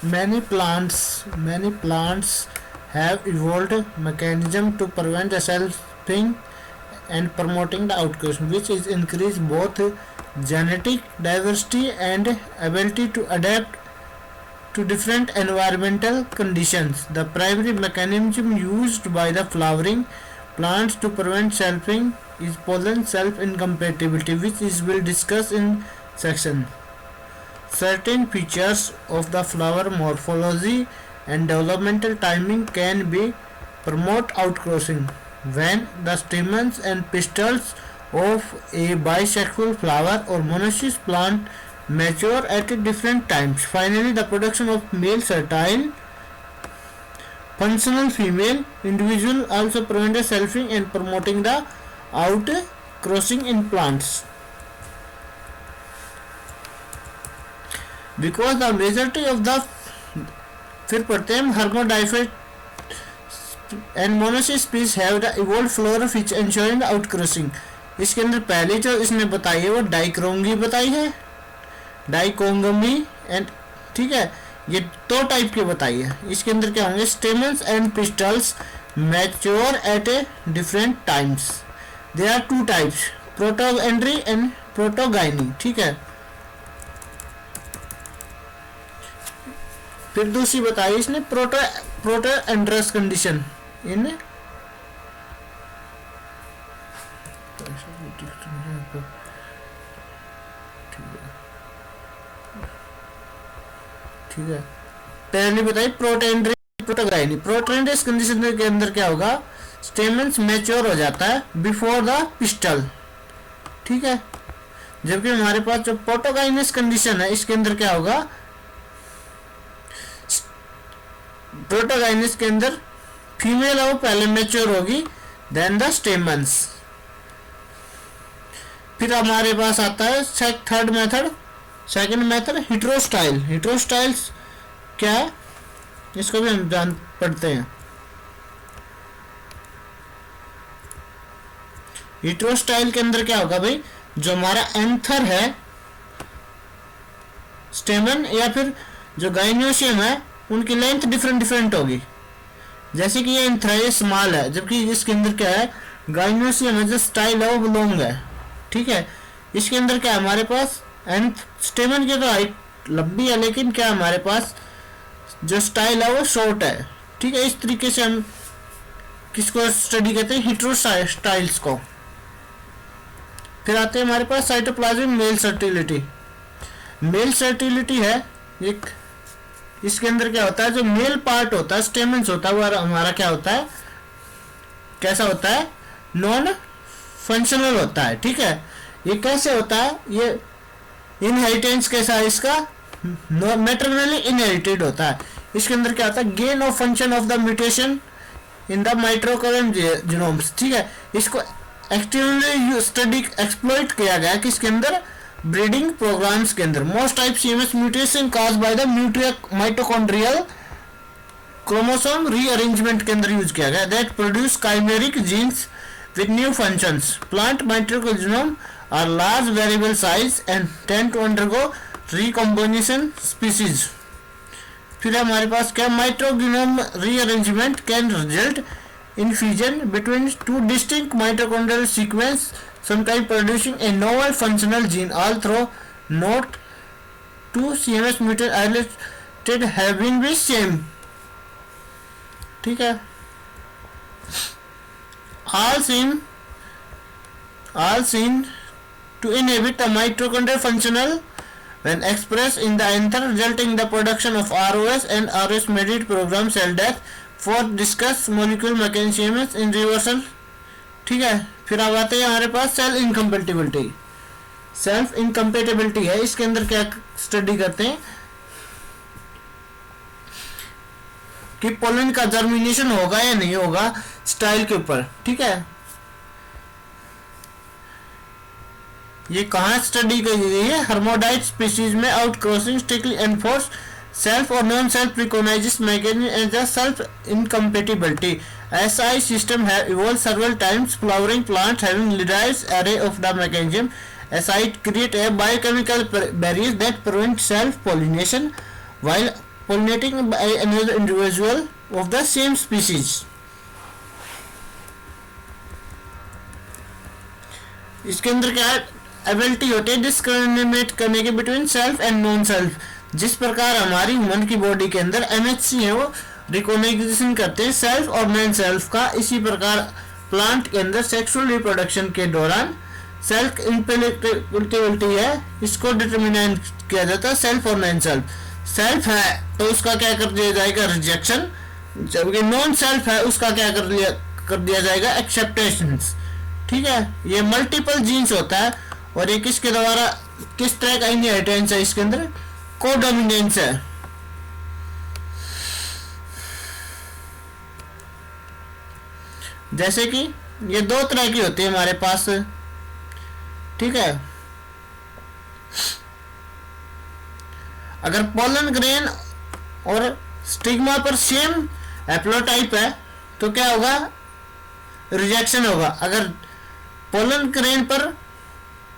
Many plants have evolved mechanism to prevent the selfing and promoting the outcrossing, which is increase both genetic diversity and ability to adapt to different environmental conditions. The primary mechanism used by the flowering plants to prevent selfing is pollen self-incompatibility, which is will discuss in section. Certain features of the flower morphology and developmental timing can be promote outcrossing. When the stamens and pistils of a bisexual flower or monoecious plant mature at different times. Finally, the production of male fertile functional female individual also prevents selfing and promoting the outcrossing in plants. Because the majority of the फिर पढ़ते हैं hermaphrodite and monoecious species have the evolved flora which ensuring the outcrossing. इसके अंदर पहले जो इसने बताई है वो डाइक्रोंगी बताई है, डाइकोंगमी एंड ठीक है, ये दो टाइप के बताई है. इसके अंदर क्या होंगे, stamens and pistils mature at a different times. There are two types, protandry and protogyny. ठीक है, फिर दूसरी बताई इसने प्रोटोएंड्रस कंडीशन. इन ठीक है, पहले बताई प्रोटोएंड्री प्रोटोगाइनी. प्रोटोएंड्रस कंडीशन के अंदर क्या होगा, स्टेमन्स मैच्योर हो जाता है बिफोर द पिस्टल. ठीक है, जबकि हमारे पास जो प्रोटोगाइनस कंडीशन है इसके अंदर क्या होगा, प्रोटोगाइनस के अंदर फीमेल है वो पहले मैच्योर होगी देन द स्टेमन्स. फिर हमारे पास आता है थर्ड मेथड, सेकंड मेथड हिट्रोस्टाइल. हिट्रोस्टाइल्स क्या है इसको भी हम जान पढ़ते हैं. हिट्रोस्टाइल के अंदर क्या होगा भाई, जो हमारा एंथर है स्टेमन या फिर जो गाइनोशियम है उनकी लेंथ डिफरेंट होगी. जैसे कि ये एंथर है, ये स्मॉल है, जबकि इसके अंदर क्या है, गाइनोशियम है जो स्टाइल है वो लॉन्ग है. ठीक है, इसके अंदर क्या है हमारे पास, स्टेमन की तो हाइट लंबी है लेकिन क्या हमारे पास जो स्टाइल है वो शॉर्ट है. ठीक है, इस तरीके से हम किसको स्टडी करते हैं, हिट्रोस्टाइल्स को. फिर आते हैं हमारे पास cytoplasm male fertility. Male fertility है एक, इसके अंदर क्या होता है, जो मेल पार्ट होता है स्टेमन्स होता है वो हमारा क्या होता है, कैसा होता है, नॉन फंक्शनल होता है. ठीक है, ये कैसे होता है, ये इनहेरिटेंस कैसा है इसका, मैटरनली इनहेरिटेड होता है. इसके अंदर क्या होता है, gain of function of the mutation in the mitochondrial genomes. ठीक है, इसको एक्टिवली स्टडी एक्सप्लॉइट किया गया है किसके अंदर, ब्रीडिंग प्रोग्राम्स के अंदर. Most type CMS mutation cause by the mitochondrial chromosome rearrangement के अंदर यूज किया गया, that produce chimeric genes with new functions. Plant mitochondrial genome are large variable size and tend to undergo recomposition species. फिर हमारे पास क्या, mitogenome rearrangement can result in fusion between two distinct mitochondrial sequences, sometimes producing a novel functional gene, although not two CMS mutant isolated having the same. ठीक है, all seen to inhibit the mitochondrial functional when expressed in the anther, resulting in the production of ROS and ROS mediated program cell death. For discuss molecular mechanisms in reversal. ठीक है, फिर अब आते हैं हमारे पास cell incompatibility. Self incompatibility है, इसके अंदर क्या स्टडी करते हैं कि पोलन का जर्मिनेशन होगा या नहीं होगा स्टाइल के ऊपर. ठीक है, ये कहाँ स्टडी की गई है, हर्मोडाइट स्पीशीज में outcrossing strictly enforce self or non-self recognizes mechanism as a self incompatibility. SI system have evolved several times. Flowering plants having diverse array of the mechanism. SI create a biochemical barriers that prevent self pollination, while pollinating by another individual of the same species. इसके अंदर क्या है, ability होती है discriminate करने के between self and non self. जिस प्रकार हमारी ह्यूमन की बॉडी के अंदर एमएचसी है वो रिकॉग्निशन करते हैं सेल्फ और नॉन सेल्फ का, इसी प्रकार प्लांट के अंदर सेक्सुअल रिप्रोडक्शन के दौरान सेल्फ इम्पेलेक्टिबिलिटी है, इसको डिटरमिनेट किया जाता है सेल्फ और नॉन सेल्फ। सेल्फ है तो उसका क्या कर दिया जाएगा, रिजेक्शन, जबकि नॉन सेल्फ है उसका क्या कर दिया जाएगा, एक्सेप्टेशंस। ठीक है, ये मल्टीपल जीन्स होता है और ये किसके द्वारा, किस तरह का इनहेरिटेंस है, इसके अंदर कोडोमिनेंस है। जैसे कि ये दो तरह की होती है हमारे पास, ठीक है। अगर पोलन ग्रेन और स्टिग्मा पर सेम हैप्लोटाइप है तो क्या होगा, रिजेक्शन होगा। अगर पोलन ग्रेन पर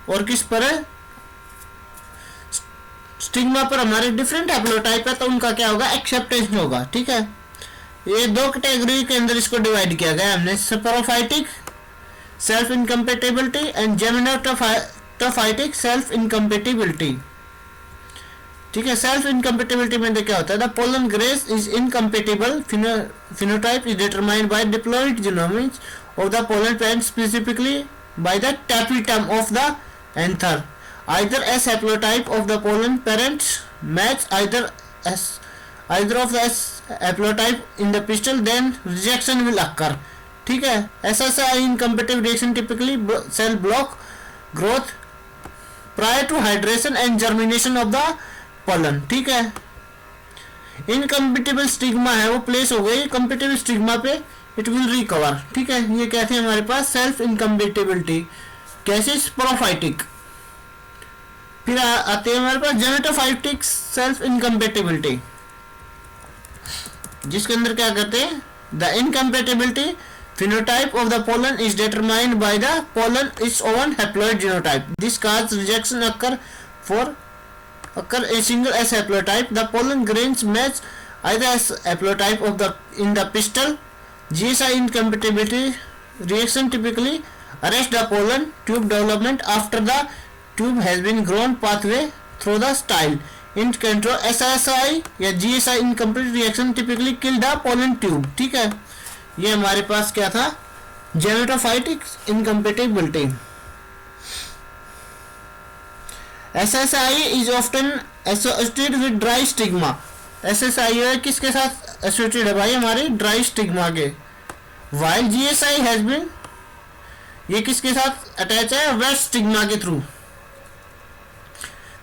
और किस पर है, स्टिग्मा पर हमारे डिफरेंट हैप्लोटाइप है तो उनका क्या होगा, एक्सेप्टेशन होगा। ठीक है, ये दो कैटेगरी के अंदर इसको डिवाइड किया गया हमने, sporophytic self incompatibility and gametophytic self incompatibility. ठीक है, सेल्फ इनकम्पेटिबिलिटी में क्या होता है, the pollen grains is incompatible phenotype is determined by diploid genomics of the pollen parent, specifically by the tapetum of the anther. Either S haplotype of the pollen parents match either of the S haplotype in the pistil, then rejection will occur. ठीक है, SSI incompatible reaction typically cell block growth prior to hydration and germination of the pollen. ठीक है, incompatible stigma है वो place हो गई compatible stigma पे, it will recover. ठीक है, ये कहते हैं हमारे पास सेल्फ इनकम्पेटिबिलिटी। कैसे, स्पोरोफाइटिक। फिर आते हैं हमारे पास जेमेटोफाइटिक सेल्फ इनकम्पेटिबिलिटी, जिसके अंदर क्या कहते हैं, the incompatibility phenotype of the pollen is determined by the pollen its own haploid genotype. This causes rejection occur a single S haplotype. The pollen grains match either S haplotype of the in the pistil. GSI incompatibility reaction typically arrest the pollen tube development after the tube has been grown pathway through the style. In control, SSI या GSI incomplete reaction typically kill the pollen tube. ठीक है, ये हमारे पास क्या था, जेमेटोफाइटिक incompatibility. SSI is often associated with dry stigma. SSI है किसके साथ एसोसिएटेड है भाई, हमारी ड्राई स्टिग्मा के। while GSI has been, ये किसके साथ अटैच है, वेट स्टिग्मा के through.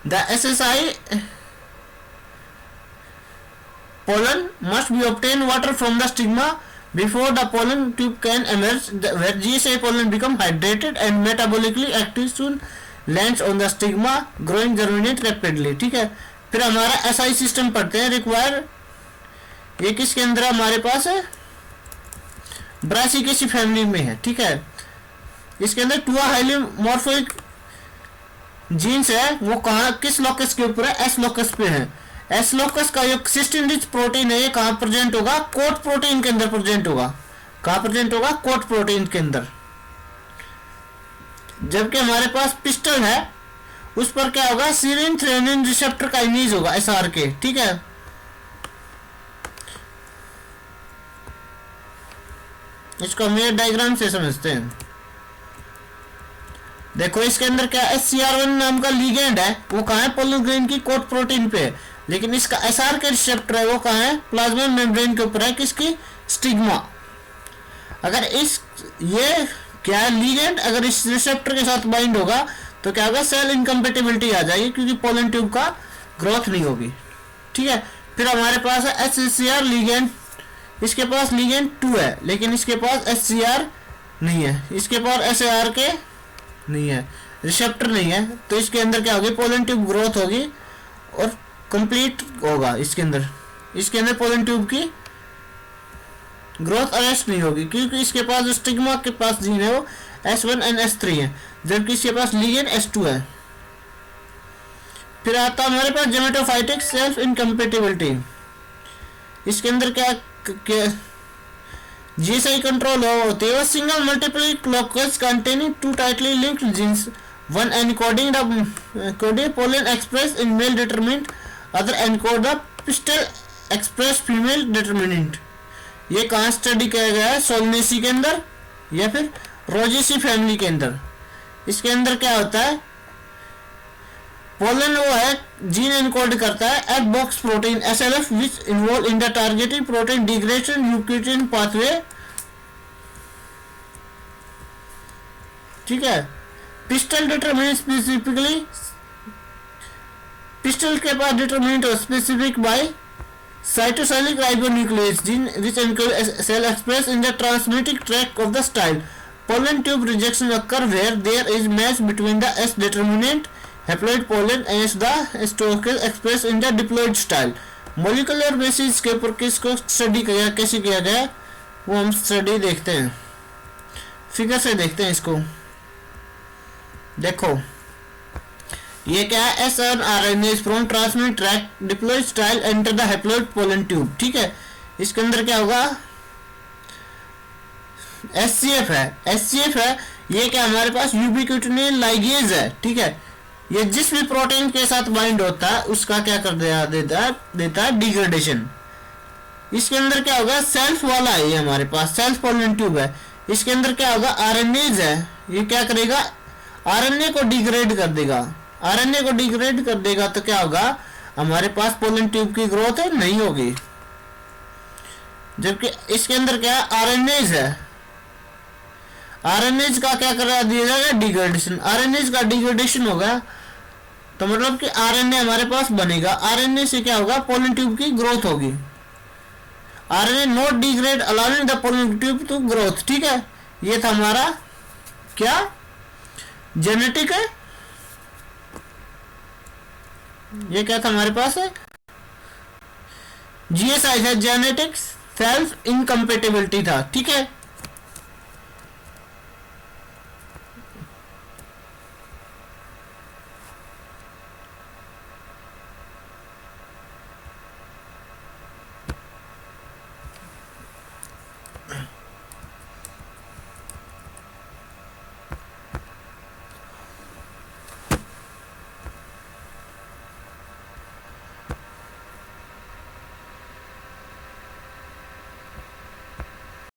The SSI pollen must be obtained water from the stigma before the pollen tube can emerge, where GSI pollen become hydrated and metabolically active soon lands on the stigma, growing germinate rapidly. ठीक है, फिर हमारा SI system पढ़ते हैं, require, ये किसके अंदर हमारे पास है, ब्रासिकेसी फैमिली में है। ठीक है, इसके अंदर 2 हाईली मॉर्फोइक जीन्स है, वो कहाँ, किस लोकस के ऊपर है, एस लोकस पे है। एस लोकस का जो सिस्टीन रिच प्रोटीन है ये कहाँ प्रेजेंट होगा, कोट प्रोटीन के अंदर प्रेजेंट होगा। कहाँ प्रेजेंट होगा, कोट प्रोटीन के अंदर। जबकि हमारे पास पिस्टल है उस पर क्या होगा, सीरिन थ्रेनिन रिसेप्टर का इमेज होगा, एसआर के। ठीक है, इसको हम ये डायग्राम से समझते हैं। देखो इसके अंदर क्या, SCR1 नाम का लिगेंड है, वो कहाँ है, पोलन ग्रेन की कोट प्रोटीन पे है, लेकिन इसका SR के रिसेप्टर है वो कहाँ है, प्लाज्मा मेम्ब्रेन के ऊपर है, किसकी, स्टिग्मा। अगर इस ये क्या है, लिगेंड अगर इस रिसेप्टर के साथ बाइंड होगा तो क्या होगा, सेल इनकम्पेटिबिलिटी आ जाएगी, क्योंकि पोलन ट्यूब का ग्रोथ नहीं होगी। ठीक है, फिर हमारे पास है SCR लिगेंड, इसके पास लिगेंड 2 है लेकिन इसके पास SCR नहीं है, इसके पास SAR के नहीं है, रिसेप्टर नहीं है, तो इसके अंदर क्या होगी, पोलन ट्यूब ग्रोथ होगी और कंप्लीट होगा। इसके अंदर पोलन ट्यूब की ग्रोथ अरेस्ट नहीं होगी, क्योंकि इसके पास जो स्टिग्मा के पास जीन है वो S1 और S3 है, जबकि इसके पास लिगेंड S2 है। फिर आता है हमारे पास जेमेटोफाइटिक सेल्फ इनकम्पेटिबिलिटी। इसके अंदर क्या GSI कंट्रोल होते हैं single multiple locus containing two tightly linked genes, one encoding the pollen express in male determinant, other encode the pistil express female determinant. ये कहाँ स्टडी किया गया है? सोलनेसी के अंदर या फिर रोजेसी फैमिली के अंदर। इसके अंदर क्या होता है? पोलन वो है जीन एनकोड करता है F box protein SLF which involve in the targeting protein degradation ubiquitin pathway. ठीक है। पिस्टल डिटरमिनेंट स्पेसिफिकली पिस्टल के पास determinant specific by cytosolic ribonuclease gene which encodes cell expressed in the transcriptic tract of the style. Pollen tube rejection occur where there is match between the S determinant haploid pollen and the stochastic expressed in the diploid style. Molecular basis के ऊपर किसको study किया, कैसे किया गया वो हम study देखते हैं, फिगर से देखते हैं इसको। देखो ये क्या है? sRNA from transmit tract diploid style enter the haploid pollen tube. ठीक है। इसके अंदर क्या होगा? SCF है। ये क्या हमारे पास यूबिक्विटिनिन लाइगेज है। ठीक है। ये जिस भी प्रोटीन के साथ बाइंड होता है उसका क्या कर देता है डिग्रेडेशन। इसके अंदर क्या होगा? सेल्फ वाला है, ये हमारे पास सेल्फ पोलन ट्यूब है। इसके अंदर क्या होगा? RNAs है। ये क्या करेगा? RNA को डिग्रेड कर देगा। RNA को डिग्रेड कर देगा तो क्या होगा? हमारे पास पोलन ट्यूब की ग्रोथ है नहीं होगी। जबकि इसके अंदर क्या है? RNAs है। RNAs का क्या करा दिया जाएगा? डिग्रेडेशन। RNAs का डिग्रेडेशन होगा तो मतलब कि RNA हमारे पास बनेगा। RNA से क्या होगा? पोलन ट्यूब की ग्रोथ होगी। RNA not degrade allowing the pollen tube to growth. ठीक है। ये था हमारा क्या? जेनेटिक है। ये क्या था हमारे पास है? GSI है, जेनेटिक सेल्फ इनकम्पेटिबिलिटी था। ठीक है।